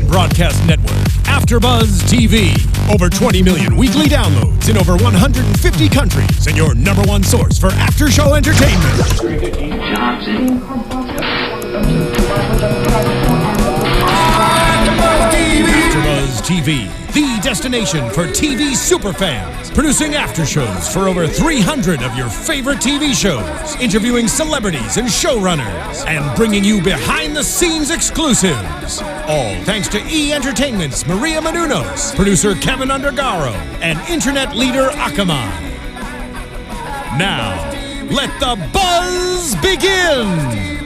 broadcast network, AfterBuzz TV. Over 20 million weekly downloads in over 150 countries, and your number one source for after-show entertainment. AfterBuzz TV, the destination for TV superfans, producing aftershows for over 300 of your favorite TV shows, interviewing celebrities and showrunners, and bringing you behind-the-scenes exclusives. All thanks to E! Entertainment's Maria Menounos, producer Kevin Undergaro, and internet leader Akamai. Now, let the buzz begin!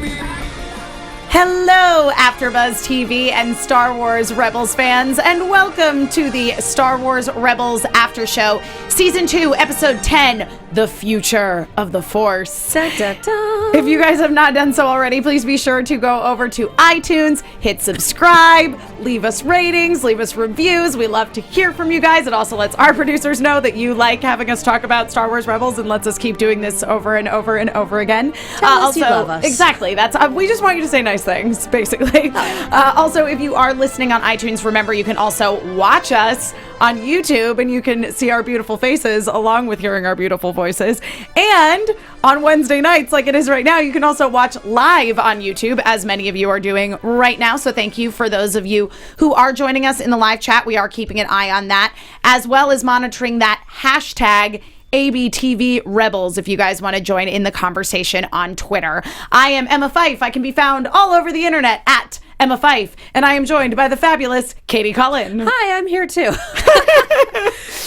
Hello, AfterBuzz TV and Star Wars Rebels fans, and welcome to the Star Wars Rebels After Show, Season 2, Episode 10, The Future of the Force. Da, da, da. If you guys have not done so already, please be sure to go over to iTunes, hit subscribe, leave us ratings, leave us reviews. We love to hear from you guys. It also lets our producers know that you like having us talk about Star Wars Rebels and lets us keep doing this over and over and over again. Tell us you love us. Exactly. That's we just want you to say nice things, basically. Also, if you are listening on iTunes, remember you can also watch us on YouTube, and you can see our beautiful faces along with hearing our beautiful voices. And on Wednesday nights, like it is right now, you can also watch live on YouTube, as many of you are doing right now. So thank you for those of you who are joining us in the live chat. We are keeping an eye on that, as well as monitoring that hashtag ABTV Rebels if you guys want to join in the conversation on Twitter. I am Emma Fyffe. I can be found all over the internet at Emma Fyffe, and I am joined by the fabulous Katie Cullen. Hi, I'm here too.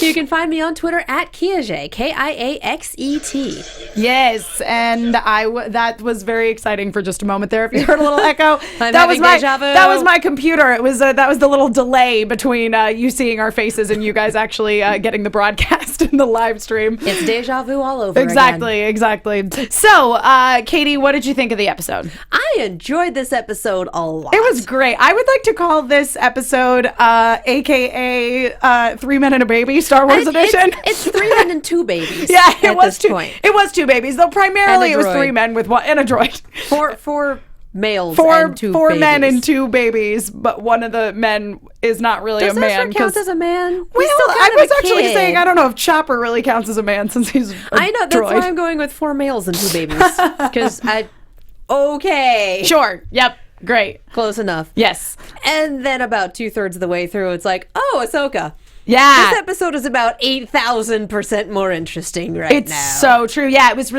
You can find me on Twitter at Kiaxet, Kiaxet. Yes, and that was very exciting for just a moment there. If you heard a little echo, I'm that was having my deja vu. that was my computer. It was that was the little delay between you seeing our faces and you guys actually getting the broadcast in the live stream. It's deja vu all over Exactly. So, Katie, what did you think of the episode? I enjoyed this episode a lot. It was great. I would like to call this episode, AKA 3 Men and a Baby, Star Wars edition. It's 3 men and 2 babies. Yeah, it at was this two. point. It was 2 babies, though primarily it was droid. 3 men with one and a droid. Four males Four and 2 babies. men and 2 babies, but one of the men is not really Does a man. Ezra count as a man? Well, I was actually saying I don't know if Chopper really counts as a man since he's I know, that's droid. why I'm going with 4 males and 2 babies. Because okay. Sure. Yep. Great. Close enough. Yes. And then about 2/3 of the way through, it's like, oh, Ahsoka. Yeah. This episode is about 8,000% more interesting now. It's so true. Yeah, it was.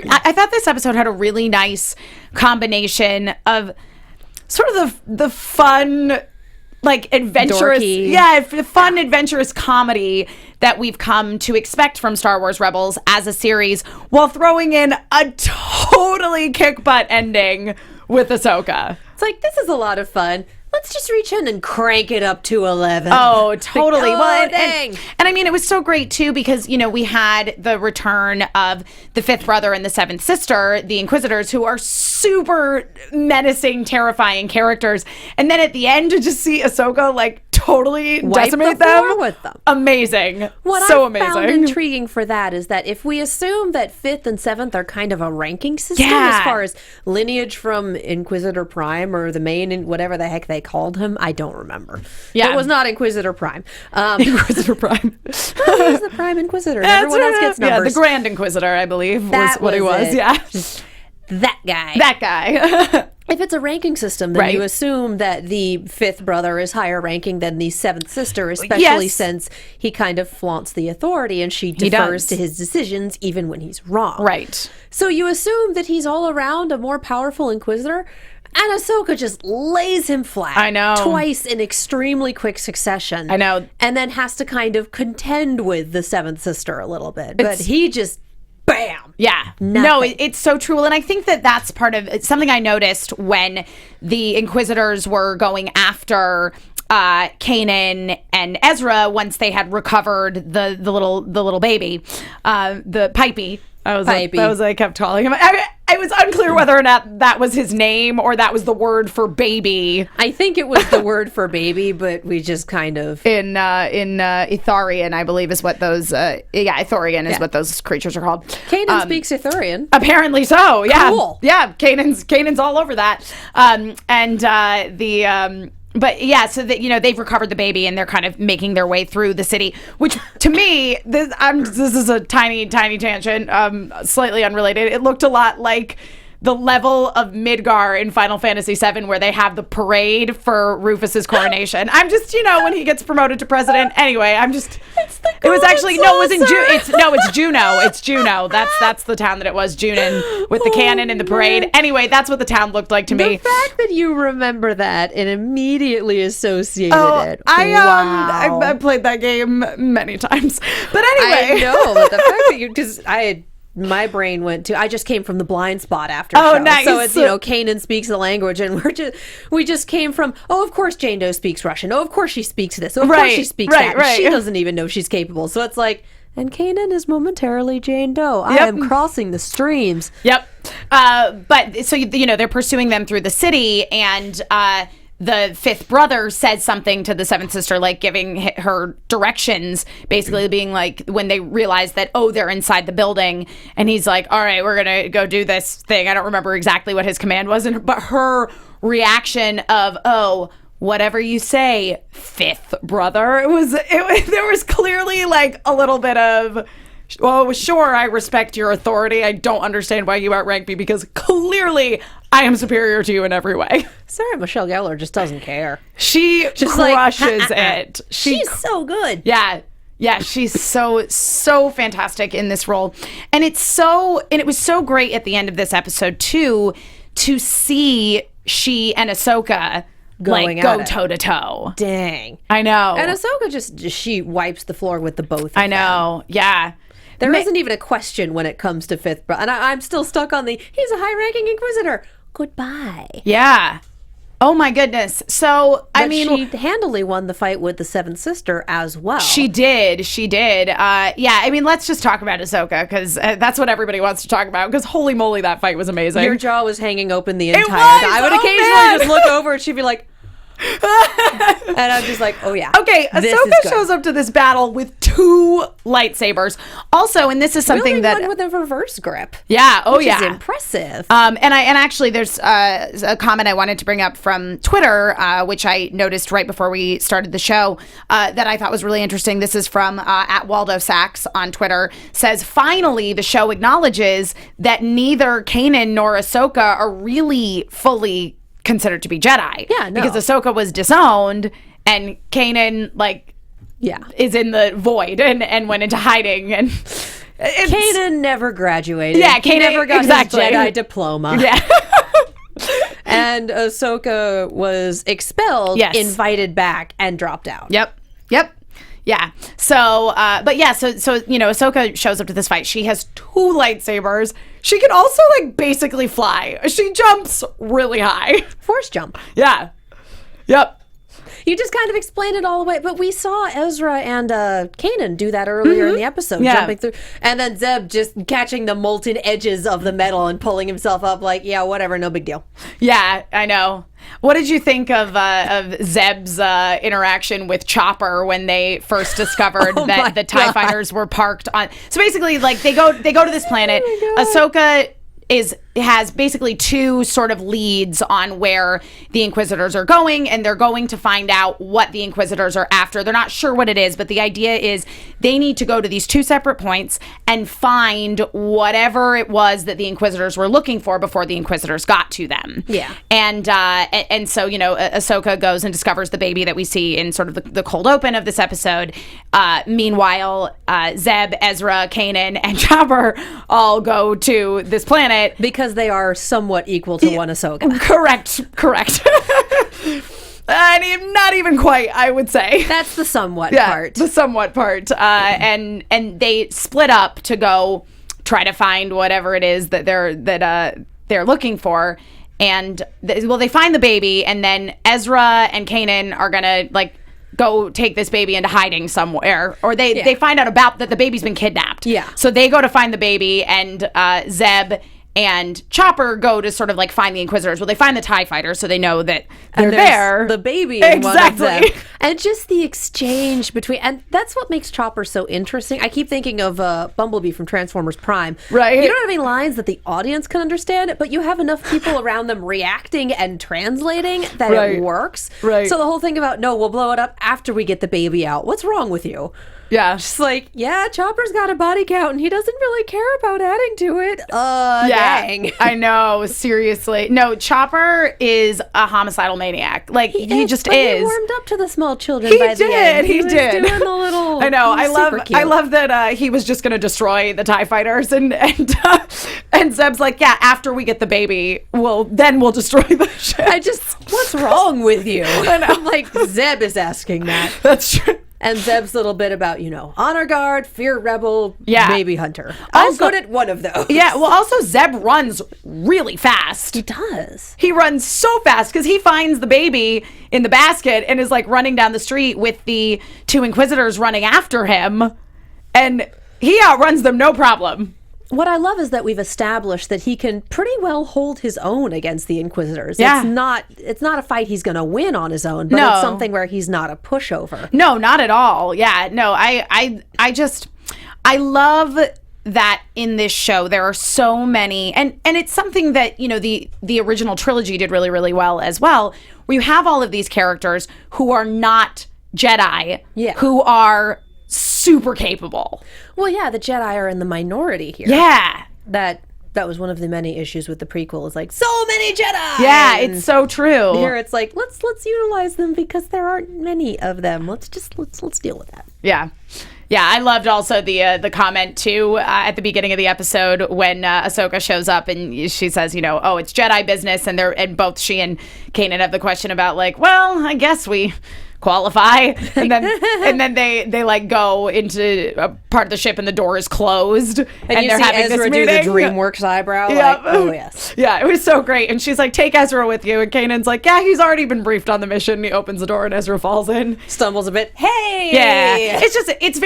I thought this episode had a really nice combination of sort of the fun, like adventurous, Dorky. fun adventurous comedy that we've come to expect from Star Wars Rebels as a series, while throwing in a totally kick butt ending with Ahsoka. It's like, this is a lot of fun. Let's just reach in and crank it up to 11. Oh, totally. Like, and I mean, it was so great, too, because, you know, we had the return of the 5th brother and the 7th sister, the Inquisitors, who are super menacing, terrifying characters. And then at the end, to just see Ahsoka, like, totally decimate them. With them. Amazing. What so I amazing. found intriguing for that is that if we assume that 5th and 7th are kind of a ranking system as far as lineage from Inquisitor Prime or the main, whatever the heck they called him, I don't remember. Yeah. It was not Inquisitor Prime. Inquisitor Prime. He's the Prime Inquisitor. Everyone else gets numbers. Yeah, the Grand Inquisitor, I believe, That was what he was. it. Yeah. That guy. That guy. If it's a ranking system, then Right. you assume that the 5th brother is higher ranking than the 7th sister, especially since he kind of flaunts the authority and she defers to his decisions even when he's wrong. Right. So you assume that he's all around a more powerful Inquisitor, and Ahsoka just lays him flat. I know. Twice in extremely quick succession. I know. And then has to kind of contend with the 7th sister a little bit. But he just... Bam! Yeah. Nothing. No, it's so true. And I think that that's part of it's something I noticed when the Inquisitors were going after Kanan and Ezra once they had recovered the little baby, the Pipey. I kept calling him. It was unclear whether or not that was his name or that was the word for baby. I think it was the word for baby, but we just kind of in Itharian, I believe, is what those Ithorian is what those creatures are called. Kanan speaks Ithorian. Apparently so. Yeah. Cool. Yeah. Kanan's all over that. But yeah, so that, they've recovered the baby and they're kind of making their way through the city, which to me, this is a tiny tangent, slightly unrelated. It looked a lot like the level of Midgar in Final Fantasy VII, where they have the parade for Rufus's coronation. I'm just, when he gets promoted to president. Anyway, it was actually, no, it was in it's Juneau. It's Juneau. That's the town that it was, Junin, with the cannon and the parade. Man. Anyway, that's what the town looked like to me. The fact that you remember that and immediately associated it. Wow. I played that game many times. But anyway. I know, but the fact that because my brain went to, I just came from the blind spot after show. Nice. So it's, Kanan speaks the language and we just came from, of course Jane Doe speaks Russian. Of course she speaks this. Of course she speaks that. Right. She doesn't even know she's capable. So it's like, and Kanan is momentarily Jane Doe. Yep. I am crossing the streams. Yep. But so, they're pursuing them through the city, and the fifth brother said something to the seventh sister, like giving her directions, basically being like, when they realize that, they're inside the building, and he's like, all right, we're going to go do this thing. I don't remember exactly what his command was, but her reaction of, whatever you say, fifth brother, there was clearly like a little bit of, well, sure, I respect your authority. I don't understand why you outrank me, because clearly I am superior to you in every way. Sarah Michelle Gellar just doesn't care. She just crushes it. She's so good. Yeah. Yeah, she's so fantastic in this role. And it was so great at the end of this episode too, to see she and Ahsoka go toe to toe. Dang. I know. And Ahsoka she wipes the floor with the both of them. I know. Yeah. There isn't even a question when it comes to fifth brother. And I'm still stuck on he's a high-ranking Inquisitor. Goodbye. Yeah. Oh my goodness. So, she handily won the fight with the seventh sister as well. She did. Let's just talk about Ahsoka, because that's what everybody wants to talk about, because holy moly, that fight was amazing. Your jaw was hanging open the entire time. I would occasionally just look over and she'd be like, and I'm just like, oh yeah. Okay, Ahsoka shows up to this battle with 2 lightsabers. Also, and this is something one with a reverse grip. Yeah. Which is impressive. And actually, there's a comment I wanted to bring up from Twitter, which I noticed right before we started the show, that I thought was really interesting. This is from at Waldo Sachs on Twitter. Says, finally, the show acknowledges that neither Kanan nor Ahsoka are really fully considered to be Jedi. Yeah, no. Because Ahsoka was disowned, and Kanan, is in the void and went into hiding. And Kanan never graduated. Yeah, he never got his Jedi diploma. Yeah. And Ahsoka was expelled, invited back, and dropped out. Yep. Yeah. So, Ahsoka shows up to this fight. She has 2 lightsabers. She can also basically fly. She jumps really high. Force jump. Yeah. Yep. You just kind of explained it all the way, but we saw Ezra and Kanan do that earlier in the episode, jumping through, and then Zeb just catching the molten edges of the metal and pulling himself up like, yeah, whatever, no big deal. Yeah, I know. What did you think of Zeb's interaction with Chopper when they first discovered that the TIE fighters were parked on? So basically, they go to this planet. Ahsoka has basically 2 sort of leads on where the Inquisitors are going, and they're going to find out what the Inquisitors are after. They're not sure what it is, but the idea is they need to go to these 2 separate points and find whatever it was that the Inquisitors were looking for before the Inquisitors got to them. Yeah. And so, Ahsoka goes and discovers the baby that we see in sort of the cold open of this episode. Meanwhile, Zeb, Ezra, Kanan, and Chopper all go to this planet. Because they are somewhat equal to one Ahsoka. Correct. Not even quite, I would say. That's the somewhat part. The somewhat part. And they split up to go try to find whatever it is that they're looking for. And they find the baby, and then Ezra and Kanan are gonna go take this baby into hiding somewhere, or they find out about that the baby's been kidnapped. Yeah. So they go to find the baby, and Zeb and Chopper go to sort of like find the Inquisitors. Well, they find the TIE fighter, so they know that they're there. The baby in one of them. And just the exchange between, and that's what makes Chopper so interesting. I keep thinking of Bumblebee from Transformers Prime. Right. You don't have any lines that the audience can understand, but you have enough people around them reacting and translating that it works. Right. So the whole thing about, no, we'll blow it up after we get the baby out. What's wrong with you? Yeah. Just like, yeah, Chopper's got a body count and he doesn't really care about adding to it. Dang. I know, seriously. No, Chopper is a homicidal maniac. Like, he just is. He warmed up to the small children by the end. He did. Doing the little, I know. I love that he was just going to destroy the TIE fighters and Zeb's like, yeah, after we get the baby, we'll destroy the ship. What's wrong with you? I know. I'm like, Zeb is asking that. That's true. And Zeb's little bit about, honor guard, fear rebel, baby hunter. Also, I'm good at one of those. Yeah, well, also Zeb runs really fast. He does. He runs so fast because he finds the baby in the basket and is like running down the street with the 2 Inquisitors running after him. And he outruns them no problem. What I love is that we've established that he can pretty well hold his own against the Inquisitors. Yeah. It's not a fight he's going to win on his own, but it's something where he's not a pushover. No, not at all. Yeah, no, I love that in this show there are so many, and it's something that, the original trilogy did really, really well as well, where you have all of these characters who are not Jedi, who are super capable. Well, yeah, the Jedi are in the minority here. Yeah. That was one of the many issues with the prequel. Is like, so many Jedi. Yeah, it's so true. Here it's like, let's utilize them because there aren't many of them. Let's deal with that. Yeah. Yeah, I loved also the comment too at the beginning of the episode when Ahsoka shows up and she says, it's Jedi business, and both she and Kanan have the question about like, well, I guess we qualify, and then they like go into a part of the ship and the door is closed and you they're see having Ezra this do meeting. the DreamWorks eyebrow. Yeah. Like, oh yes. Yeah, it was so great. And she's like, take Ezra with you, and Kanan's like, yeah, he's already been briefed on the mission. He opens the door and Ezra falls in, stumbles a bit. Hey. Yeah, it's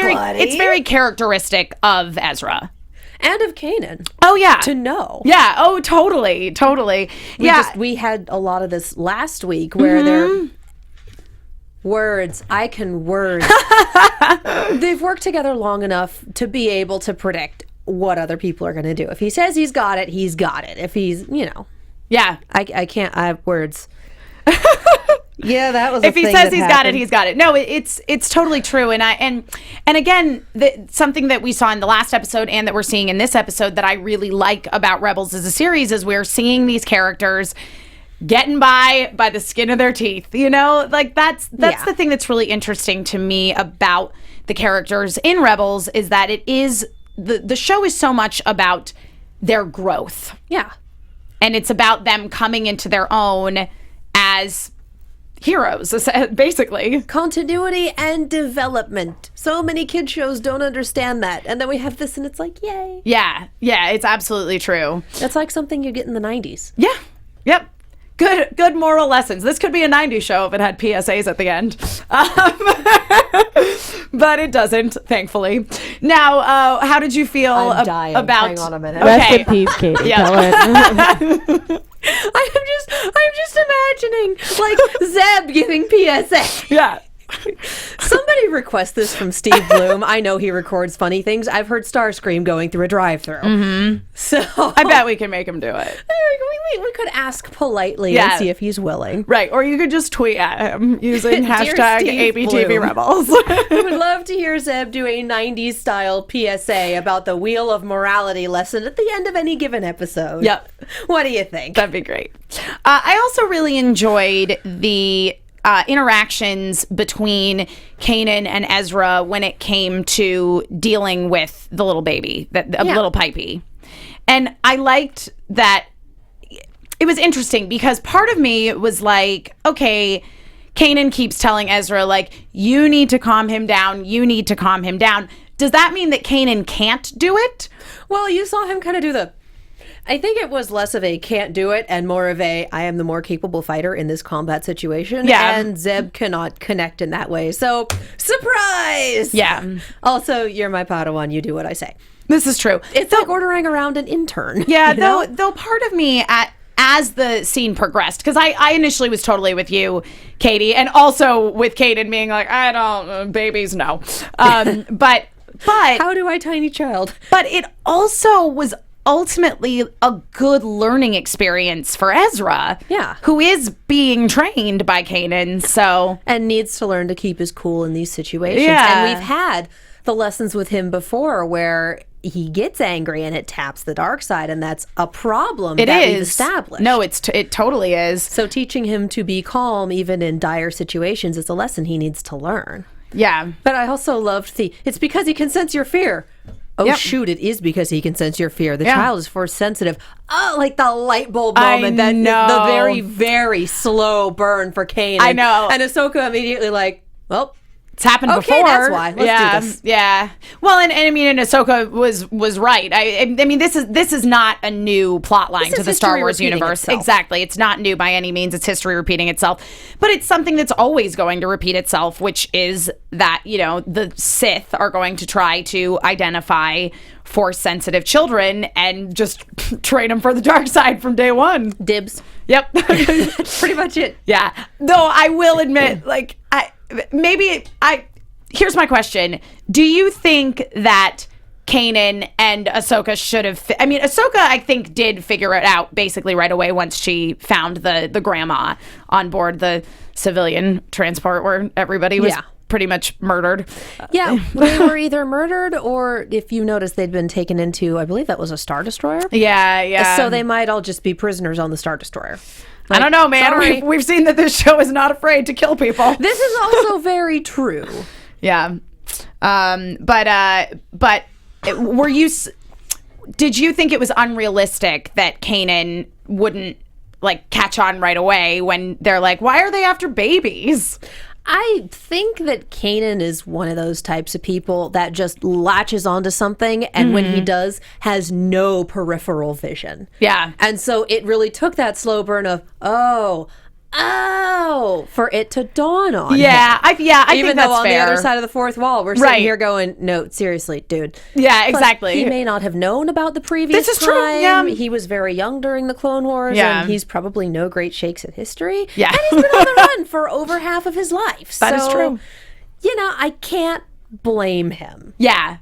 very characteristic of Ezra. And of Kanan. Oh, yeah. To know. Yeah. Oh, totally. We had a lot of this last week where they're words. I can words. They've worked together long enough to be able to predict what other people are going to do. If he says he's got it, he's got it. If he's, Yeah. I can't, I have words. Yeah, that was. If he says he's got it, he's got it. No, it's totally true. And again, something that we saw in the last episode and that we're seeing in this episode that I really like about Rebels as a series is we're seeing these characters getting by the skin of their teeth. Like that's the thing that's really interesting to me about the characters in Rebels is that it is the show is so much about their growth. Yeah, and it's about them coming into their own as heroes, basically. Continuity and development. So many kid shows don't understand that. And then we have this and it's like, yay. Yeah, it's absolutely true. That's like something you get in the 90s. Yeah, yep. Good moral lessons. This could be a 90s show if it had PSAs at the end. But it doesn't, thankfully. Now, how did you feel about... Hang on a minute. Okay. Rest in peace, Katie. Cullen. I'm just imagining, like, Zeb giving PSA. Yeah. Somebody request this from Steve Bloom. I know he records funny things. I've heard Starscream going through a drive-thru. Mm-hmm. So I bet we can make him do it. We could ask politely and see if he's willing. Right. Or you could just tweet at him using hashtag ABTV Rebels. I would love to hear Zeb do a 90s style PSA about the Wheel of Morality lesson at the end of any given episode. Yep. What do you think? That'd be great. I also really enjoyed the interactions between Kanan and Ezra when it came to dealing with the little baby, little Pipey. And I liked that. It was interesting because part of me was like, okay, Kanan keeps telling Ezra, like, you need to calm him down. You need to calm him down. Does that mean that Kanan can't do it? Well, you saw him kind of do the I think it was less of a can't do it and more of a I am the more capable fighter in this combat situation. Yeah. And Zeb cannot connect in that way. So, surprise! Yeah. Also, you're my Padawan. You do what I say. This is true. It's like ordering around an intern. Yeah, you know? though part of me as the scene progressed, because I initially was totally with you, Katie, and also with Kaden being like, I don't, babies, no. But how do I tiny child? But it also was ultimately a good learning experience for Ezra. Yeah. Who is being trained by Kanan, so. And needs to learn to keep his cool in these situations. Yeah. And we've had the lessons with him before where he gets angry and it taps the dark side, and that's a problem we've established. No, it totally is. So teaching him to be calm even in dire situations is a lesson he needs to learn. Yeah. But I also loved it's because he can sense your fear. Oh, Yep. shoot, it is because he can sense your fear. The Yeah. child is force sensitive. Oh, like the light bulb moment. I know. The very, very slow burn for Kanan. I know. And Ahsoka immediately like, well, it's happened okay, before. that's why. Let's do this. Yeah. Well, and I mean, and Ahsoka was right. I mean, this is not a new plot line This to is the Star history Wars repeating universe. itself. Exactly. It's not new by any means. It's history repeating itself. But it's something that's always going to repeat itself, which is that, the Sith are going to try to identify Force-sensitive children and just train them for the dark side from day one. Dibs. Yep. Pretty much it. Yeah. Though I will admit, here's my question. Do you think that Kanan and Ahsoka should have... Ahsoka, I think, did figure it out basically right away once she found the grandma on board the civilian transport where everybody was pretty much murdered. Yeah, they were either murdered or, if you notice, they'd been taken into, I believe that was a Star Destroyer. Yeah. So they might all just be prisoners on the Star Destroyer. I don't know, man. Sorry. We've seen that this show is not afraid to kill people. This is also very true. Yeah. But did you think it was unrealistic that Kanan wouldn't catch on right away when they're like, why are they after babies? I think that Kanan is one of those types of people that just latches onto something, and when he does, has no peripheral vision. Yeah. And so it really took that slow burn of, for it to dawn on him. I Even think that's though on fair. the other side of the fourth wall, we're sitting here going, no, seriously, dude. Yeah, Plus, exactly. he may not have known about the previous This is time. true, yeah. He was very young during the Clone Wars, Yeah. and he's probably no great shakes at history. Yeah. And he's been on the run for over half of his life. That is true. I can't blame him. Yeah.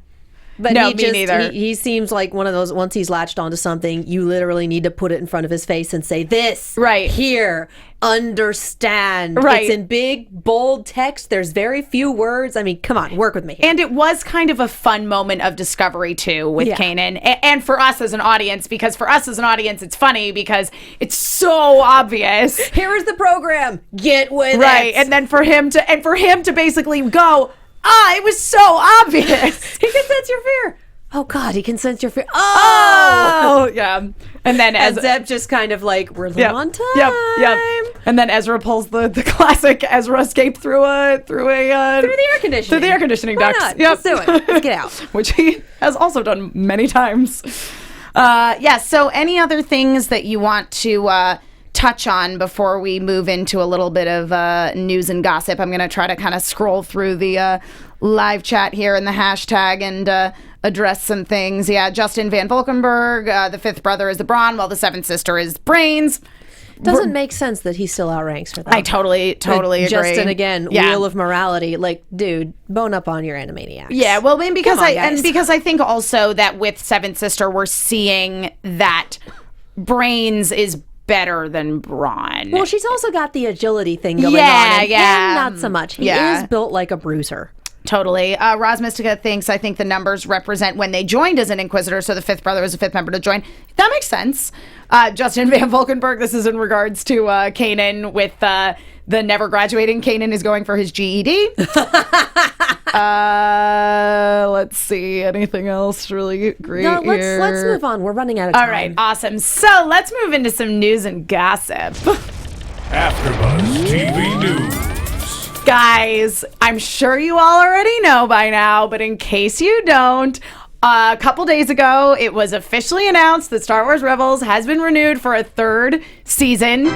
But No, me neither. He seems like one of those, once he's latched onto something, you literally need to put it in front of his face and say, this, Right. here, understand. Right. It's in big, bold text. There's very few words. I mean, come on, work with me here. And it was kind of a fun moment of discovery, too, with Kanan. And for us as an audience, because for us as an audience, it's funny because it's so obvious. Here is the program. Get with it. Right. And then for him to basically go, it was so obvious. He can sense your fear. Oh, God, he can sense your fear. Oh, yeah. And then And Zeb just kind of like, we're low on time. Yep. And then Ezra pulls the classic Ezra escape through the air conditioning. Through the air conditioning Why ducts. not? Yep. Let's do it. Let's get out. Which he has also done many times. So any other things that you want to touch on before we move into a little bit of news and gossip? I'm going to try to kind of scroll through the live chat here and the hashtag and address some things. Yeah, Justin Van Valkenburg, the fifth brother is the Brawn, while the seventh sister is Brains. Doesn't make sense that he still outranks her, though. I totally agree. Justin, again, wheel of morality. Like, dude, bone up on your Animaniacs. Yeah, well, I mean, because guys. because I think also that with Seventh Sister, we're seeing that Brains is better than Brawn. Well, she's also got the agility thing going on. And him, not so much. He is built like a bruiser. Totally. Roz Mystica thinks, I think the numbers represent when they joined as an Inquisitor, so the fifth brother was the fifth member to join. That makes sense. Justin Van Valkenburg, this is in regards to Kanan with the never graduating. Kanan is going for his GED. Let's see. Anything else really great No, here? let's move on. We're running out of time. All right, awesome. So let's move into some news and gossip. AfterBuzz TV News. Guys, I'm sure you all already know by now, but in case you don't, A couple days ago, it was officially announced that Star Wars Rebels has been renewed for a 3rd season.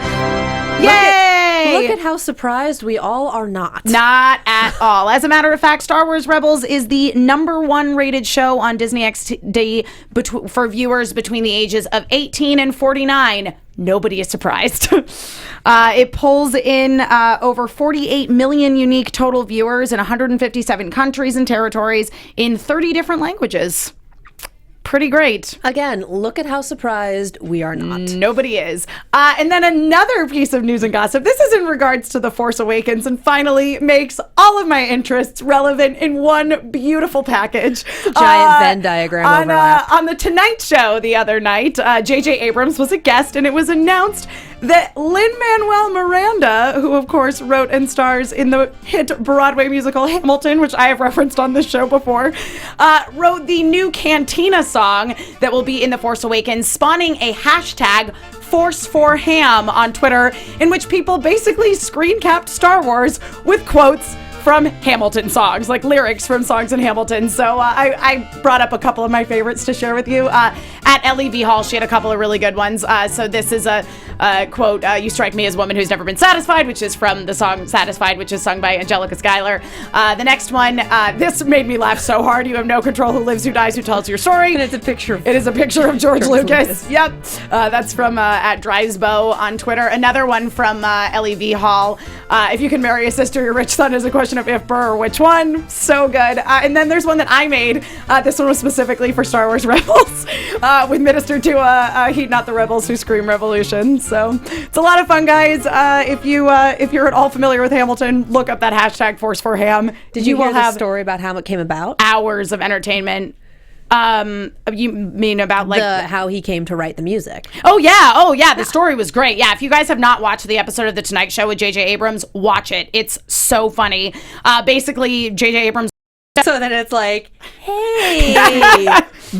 Yay! Look at how surprised we all are not. Not at all. As a matter of fact, Star Wars Rebels is the #1 rated show on Disney XD for viewers between the ages of 18 and 49. Nobody is surprised. It pulls in over 48 million unique total viewers in 157 countries and territories in 30 different languages. Pretty great. Again, look at how surprised we are not. Nobody is. And then another piece of news and gossip. This is in regards to The Force Awakens and finally makes all of my interests relevant in one beautiful package. Giant Venn diagram overlap. On the Tonight Show the other night, J.J. Abrams was a guest, and it was announced that Lin-Manuel Miranda, who of course wrote and stars in the hit Broadway musical Hamilton, which I have referenced on this show before, wrote the new Cantina song that will be in The Force Awakens, spawning a hashtag #Force4Ham on Twitter, in which people basically screen capped Star Wars with quotes from Hamilton songs, like lyrics from songs in Hamilton. So I brought up a couple of my favorites to share with you. At LEV Hall, she had a couple of really good ones. So this is a quote, "You strike me as a woman who's never been satisfied," which is from the song Satisfied, which is sung by Angelica Schuyler. The next one, this made me laugh so hard. "You have no control who lives, who dies, who tells your story." And it's a picture. It is a picture of George Lucas. Yep. That's from at Drysbo on Twitter. Another one from LEV Hall. "If you can marry a sister, your rich son is a question of if, Burr, which one?" So good. And then there's one that I made. This one was specifically for Star Wars Rebels with "Minister to heed not the rebels who scream revolution." So it's a lot of fun, guys. If you're at all familiar with Hamilton, look up that hashtag #Force4Ham. Did you hear the story about how it came about? Hours of entertainment. You mean about like how he came to write the music? Oh yeah. The story was great. Yeah, if you guys have not watched the episode of The Tonight Show with J.J. Abrams, watch it. It's so funny. Basically, J.J. Abrams. So then it's like, hey,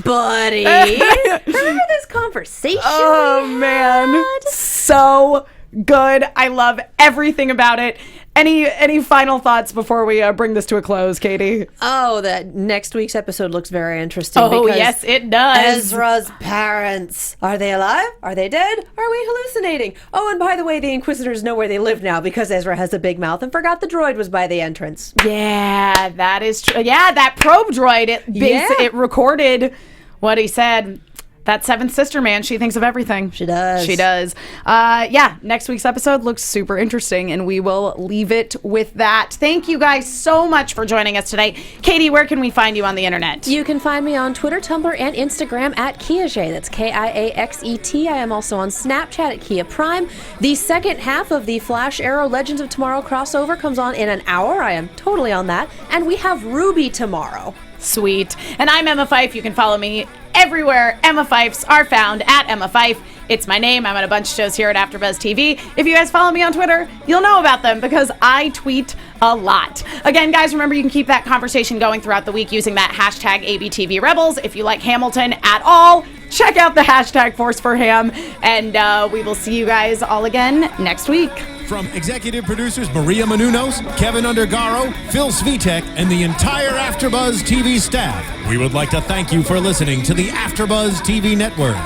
buddy, remember this conversation? Oh man, so good. I love everything about it. Any final thoughts before we bring this to a close, Katie? Oh, that next week's episode looks very interesting. Oh, yes, it does. Ezra's parents. Are they alive? Are they dead? Are we hallucinating? Oh, and by the way, the Inquisitors know where they live now because Ezra has a big mouth and forgot the droid was by the entrance. Yeah, that is true. Yeah, that probe droid, it recorded what he said. That seventh sister, man, she thinks of everything. She does. She does. Yeah, next week's episode looks super interesting, and we will leave it with that. Thank you guys so much for joining us today. Katie, where can we find you on the internet? You can find me on Twitter, Tumblr, and Instagram at Kiaxet. That's Kiaxet. I am also on Snapchat at Kia Prime. The second half of the Flash Arrow Legends of Tomorrow crossover comes on in an hour. I am totally on that. And we have Ruby tomorrow. Sweet. And I'm Emma Fyffe. You can follow me everywhere Emma Fyffes are found at Emma Fyffe. It's my name. I'm on a bunch of shows here at AfterBuzz TV. If you guys follow me on Twitter, you'll know about them because I tweet a lot. Again, guys, remember you can keep that conversation going throughout the week using that hashtag ABTVRebels. If you like Hamilton at all, check out the hashtag Force4Ham, and we will see you guys all again next week. From executive producers Maria Menounos, Kevin Undergaro, Phil Svitek, and the entire AfterBuzz TV staff, we would like to thank you for listening to the AfterBuzz TV network.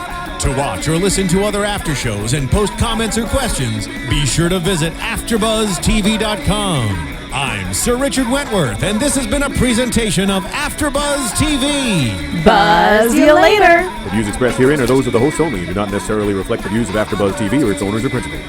To watch or listen to other after shows and post comments or questions, be sure to visit AfterBuzzTV.com. I'm Sir Richard Wentworth, and this has been a presentation of AfterBuzz TV. Buzz you later. The views expressed herein are those of the hosts only and do not necessarily reflect the views of AfterBuzz TV or its owners or principals.